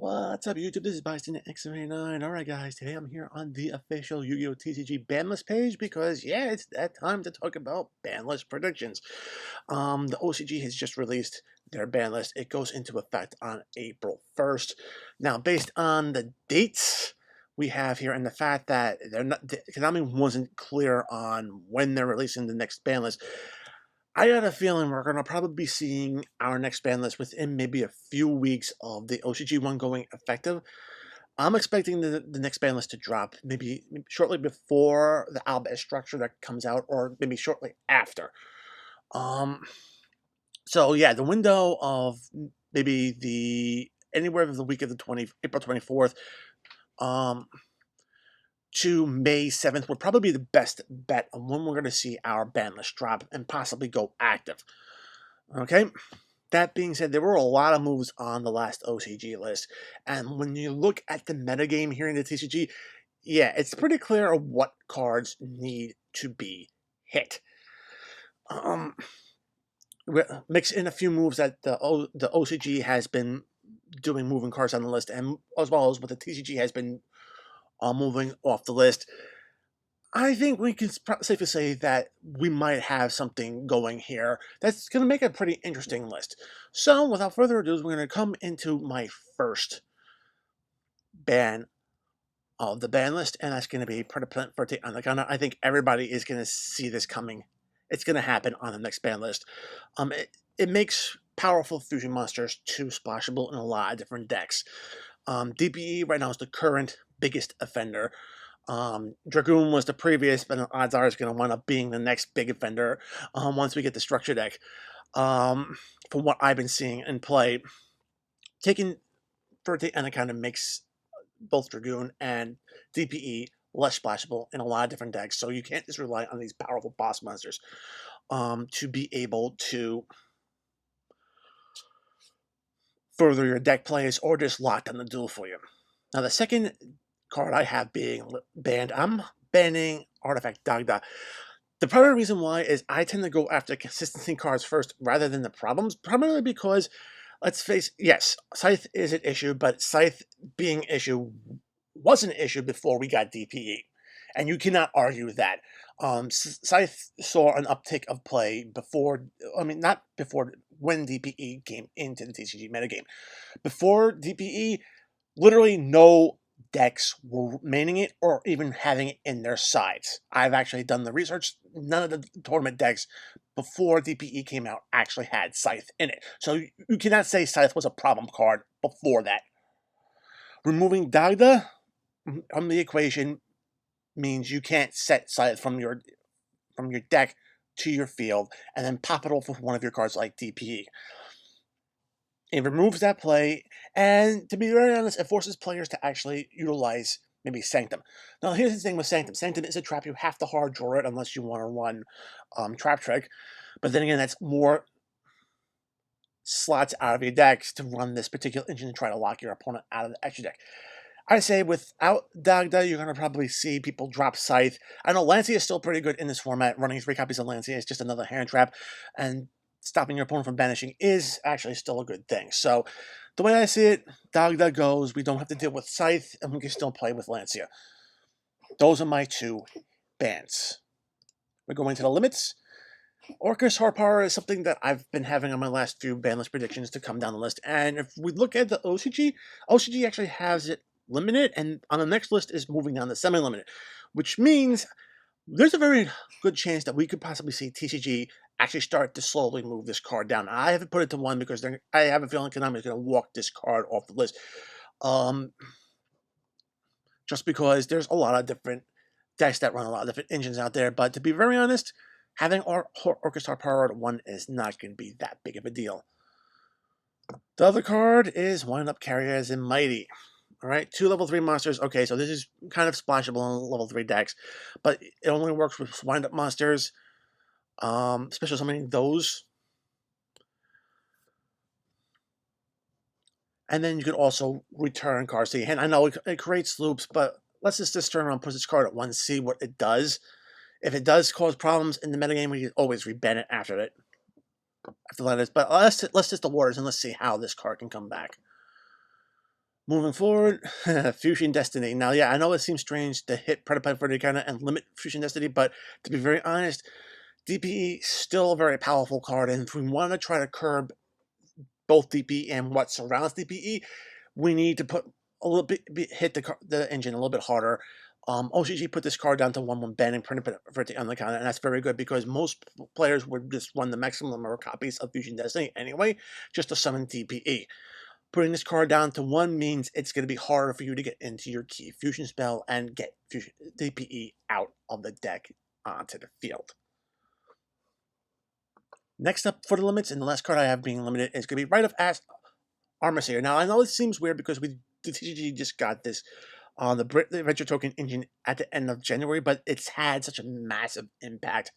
What's up, YouTube? This is Bystanderx79. Alright, guys, today I'm here on the official Yu-Gi-Oh! TCG Banlist page because, yeah, it's that time to talk about Banlist predictions. The OCG has just released their Banlist. It goes into effect on April 1st. Now, based on the dates we have here and the fact that Konami wasn't clear on when they're releasing the next Banlist, I got a feeling we're going to probably be seeing our next ban list within maybe a few weeks of the OCG one going effective. I'm expecting the next ban list to drop maybe shortly before the alphabet structure that comes out, or maybe shortly after. So yeah, the window of maybe anywhere of the week of the April 24th, to May 7th would probably be the best bet on when we're going to see our ban list drop and possibly go active. Okay? That being said, there were a lot of moves on the last OCG list, and when you look at the metagame here in the TCG, yeah, it's pretty clear what cards need to be hit. Mix in a few moves that the OCG has been doing, moving cards on the list, and as well as what the TCG has been moving off the list. I think we can safely say that we might have something going here that's going to make a pretty interesting list. So, without further ado, we're going to come into my first ban of the ban list, and that's going to be Pretty Anaconda. I think everybody is going to see this coming. It's going to happen on the next ban list. It makes powerful fusion monsters too splashable in a lot of different decks. DPE right now is the current biggest offender. Dragoon was the previous, but odds are it's going to wind up being the next big offender once we get the structure deck. From what I've been seeing in play, taking Birthday Anaconda makes both Dragoon and DPE less splashable in a lot of different decks, so you can't just rely on these powerful boss monsters to be able to further your deck plays or just lock down the duel for you. Now, the second card I have being banned, I'm banning Artifact Dagda. The primary reason why is I tend to go after consistency cards first rather than the problems, primarily because, let's face it, yes, Scythe is an issue, but Scythe being an issue was an issue before we got DPE, and you cannot argue that. Scythe saw an uptick of play before, not before, when DPE came into the TCG metagame. Before DPE, literally no decks were maining it or even having it in their sides. I've actually done the research. None of the tournament decks before DPE came out actually had Scythe in it. So you cannot say Scythe was a problem card before that. Removing Dagda from the equation means you can't set Scythe from your deck to your field and then pop it off with one of your cards like DPE. It removes that play, and to be very honest, it forces players to actually utilize maybe Sanctum. Now, here's the thing with Sanctum. Sanctum is a trap. You have to hard draw it unless you want to run Trap Trick. But then again, that's more slots out of your decks to run this particular engine and try to lock your opponent out of the extra deck. I say without Dagda, you're going to probably see people drop Scythe. I know Lancea is still pretty good in this format. Running 3 copies of Lancea is just another hand trap, and stopping your opponent from banishing is actually still a good thing. So, the way I see it, Dagda goes, we don't have to deal with Scythe, and we can still play with Lancea. Those are my two bans. We're going to the limits. Orbish Harper is something that I've been having on my last few banlist predictions to come down the list. And if we look at the OCG actually has it limited, and on the next list is moving down to semi-limited, which means there's a very good chance that we could possibly see TCG actually start to slowly move this card down. I haven't put it to 1 because I have a feeling Konami is going to walk this card off the list. Just because there's a lot of different decks that run a lot of different engines out there. But to be very honest, having Orbish Harper at 1 is not going to be that big of a deal. The other card is Wind Up Carriers and Mighty. All right, 2 level 3 monsters. Okay, so this is kind of splashable in level 3 decks, but it only works with wind up monsters, special summoning those. And then you can also return cards to your hand. I know it creates loops, but let's just turn around, put this card at 1, see what it does. If it does cause problems in the metagame, we can always reban it after that. But let's test the waters and let's see how this card can come back. Moving forward, Fusion Destiny. Now, yeah, I know it seems strange to hit Prototype for the counter and limit Fusion Destiny, but to be very honest, DPE is still a very powerful card, and if we want to try to curb both DPE and what surrounds DPE, we need to put a little bit hit the engine a little bit harder. OCG put this card down to 1/1 banning for it on the counter, and that's very good because most players would just run the maximum number of copies of Fusion Destiny anyway, just to summon DPE. Putting this card down to 1 means it's going to be harder for you to get into your key fusion spell and get fusion DPE out of the deck onto the field. Next up for the limits, and the last card I have being limited is going to be Rite of Armas here. Now, I know it seems weird because the TCG just got this on the Adventure Token engine at the end of January, but it's had such a massive impact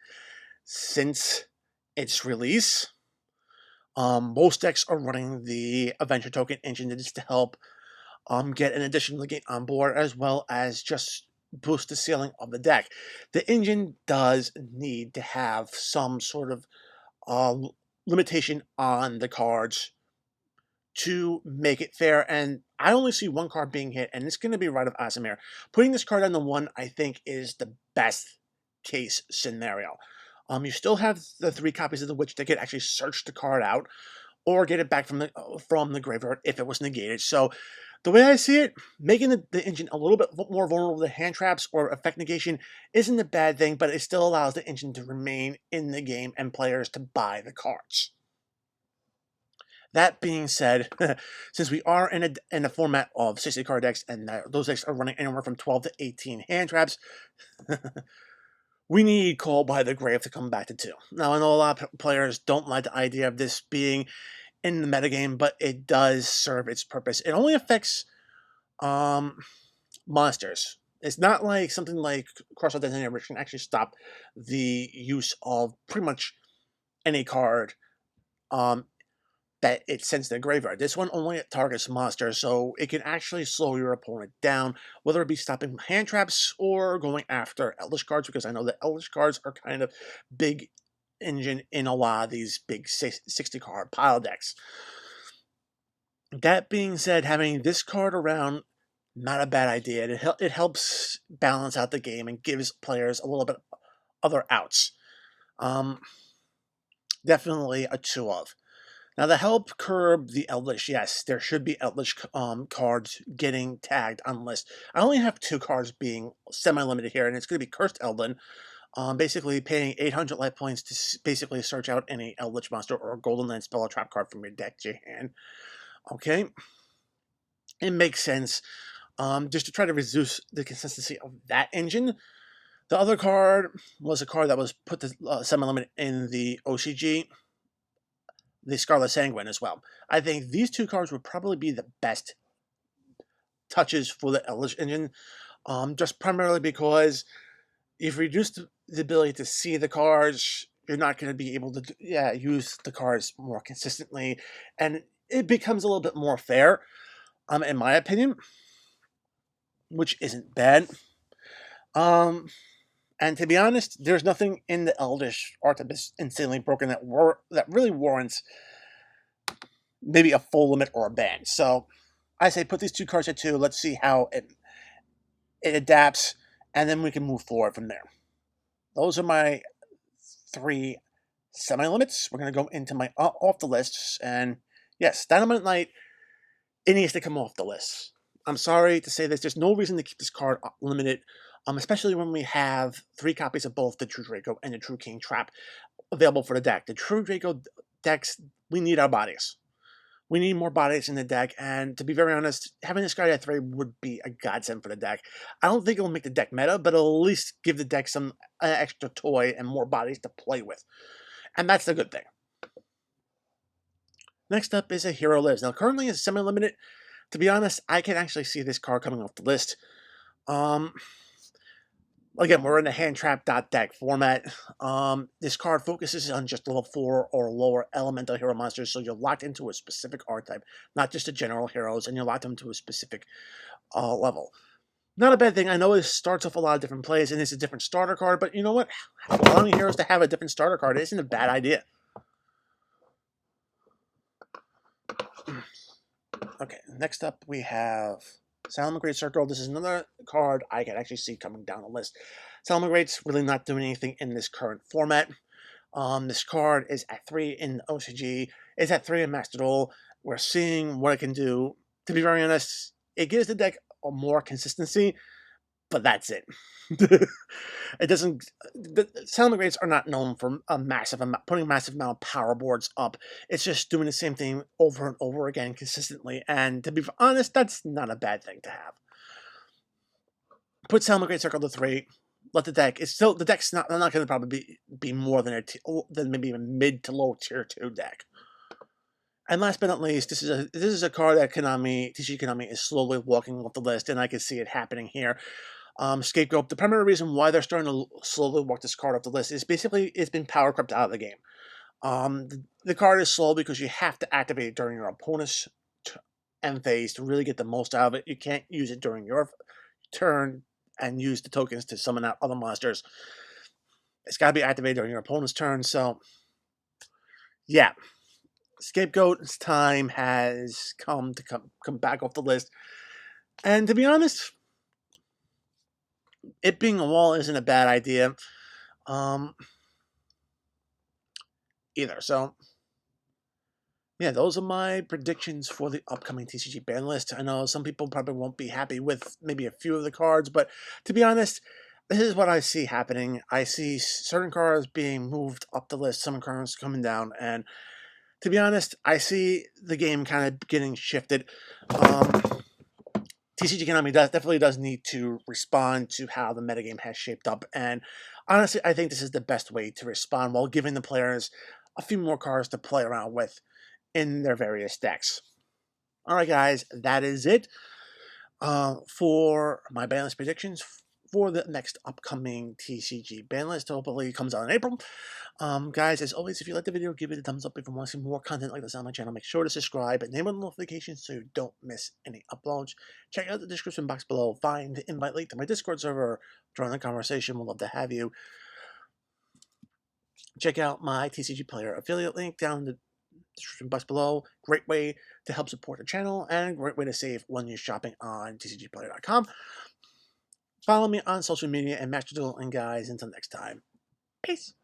since its release. Most decks are running the Adventure Token engine just to help get an additional gate on board, as well as just boost the ceiling of the deck. The engine does need to have some sort of limitation on the cards to make it fair, and I only see one card being hit, and it's going to be Rite of Aasimar. Putting this card down to 1, I think, is the best case scenario. You still have the 3 copies of the Witch that could actually search the card out, or get it back from the graveyard if it was negated. So, the way I see it, making the engine a little bit more vulnerable to hand traps or effect negation isn't a bad thing, but it still allows the engine to remain in the game and players to buy the cards. That being said, since we are in a format of 60 card decks, and those decks are running anywhere from 12 to 18 hand traps, we need Call by the Grave to come back to 2. Now, I know a lot of players don't like the idea of this being in the metagame, but it does serve its purpose. It only affects monsters. It's not like something like Crossout Destiny, which can actually stop the use of pretty much any card that it sends to the graveyard. This one only targets monsters, so it can actually slow your opponent down, whether it be stopping hand traps or going after Elvish cards, because I know that Elvish cards are kind of big engine in a lot of these big 60 card pile decks. That being said, having this card around, not a bad idea. It helps balance out the game and gives players a little bit other outs. Definitely a 2 of. Now, to help curb the Elvish, yes, there should be Elvish cards getting tagged on the list. I only have 2 cards being semi-limited here, and it's going to be Cursed Eldin, basically paying 800 life points to basically search out any Elvish monster or Golden Land spell or trap card from your deck to your hand. Okay? It makes sense, just to try to reduce the consistency of that engine. The other card was a card that was put to semi-limit in the OCG, the Scarlet Sanguine as well. I think these 2 cards would probably be the best touches for the Elvish engine, just primarily because if you reduce the ability to see the cards, you're not going to be able to use the cards more consistently, and it becomes a little bit more fair, in my opinion, which isn't bad. And to be honest, there's nothing in the Elvish art that is insanely broken that really warrants maybe a full limit or a ban. So I say put these 2 cards at 2. Let's see how it adapts, and then we can move forward from there. Those are my 3 semi-limits. We're going to go into my off the lists, and yes, Dynamite Knight, it needs to come off the list. I'm sorry to say this. There's no reason to keep this card limited, especially when we have 3 copies of both the True Draco and the True King Trap available for the deck. The True Draco decks, we need our bodies. We need more bodies in the deck, and to be very honest, having this card at 3 would be a godsend for the deck. I don't think it will make the deck meta, but it'll at least give the deck some extra toy and more bodies to play with. And that's the good thing. Next up is A Hero Lives. Now, currently it's semi-limited. To be honest, I can actually see this card coming off the list. Again, we're in the hand trap deck format. This card focuses on just level 4 or lower elemental hero monsters, so you're locked into a specific archetype, not just the general heroes, and you're locked into a specific level. Not a bad thing. I know it starts off a lot of different plays, and it's a different starter card, but you know what? Allowing heroes to have a different starter card isn't a bad idea. Okay, next up we have Salamangreat Circle. This is another card I can actually see coming down the list. Salamangreat's really not doing anything in this current format. This card is at 3 in OCG. It's at 3 in Master Duel. We're seeing what it can do. To be very honest, it gives the deck a more consistency, but that's it. It doesn't. The Salamangreats are not known for a massive amount, putting massive amount of power boards up. It's just doing the same thing over and over again consistently. And to be honest, that's not a bad thing to have. Put Salamangreat Circle to 3. Let the deck. It's still the deck's not going to probably be more than than maybe even mid to low tier 2 deck. And last but not least, this is a card that TCG Konami is slowly walking off the list, and I can see it happening here. Scapegoat. The primary reason why they're starting to slowly walk this card off the list is basically it's been power crept out of the game. The card is slow because you have to activate it during your opponent's end phase to really get the most out of it. You can't use it during your turn and use the tokens to summon out other monsters. It's got to be activated during your opponent's turn. So, yeah, Scapegoat's time has come to come back off the list. And to be honest, it being a wall isn't a bad idea either. So, yeah, those are my predictions for the upcoming TCG ban list. I know some people probably won't be happy with maybe a few of the cards, but to be honest, this is what I see happening. I see certain cards being moved up the list, some cards coming down, and to be honest, I see the game kind of getting shifted. TCG Konami definitely does need to respond to how the metagame has shaped up, and honestly, I think this is the best way to respond while giving the players a few more cards to play around with in their various decks. Alright guys, that is it for my banlist predictions for the next upcoming TCG banlist. Hopefully it comes out in April. Guys, as always, if you like the video, give it a thumbs up. If you want to see more content like this on my channel, make sure to subscribe and enable notifications so you don't miss any uploads. Check out the description box below. Find the invite link to my Discord server. Join the conversation. We'd love to have you. Check out my TCG Player affiliate link down in the description box below. Great way to help support the channel and great way to save when you're shopping on tcgplayer.com. Follow me on social media and Master Duel. And guys, until next time, peace.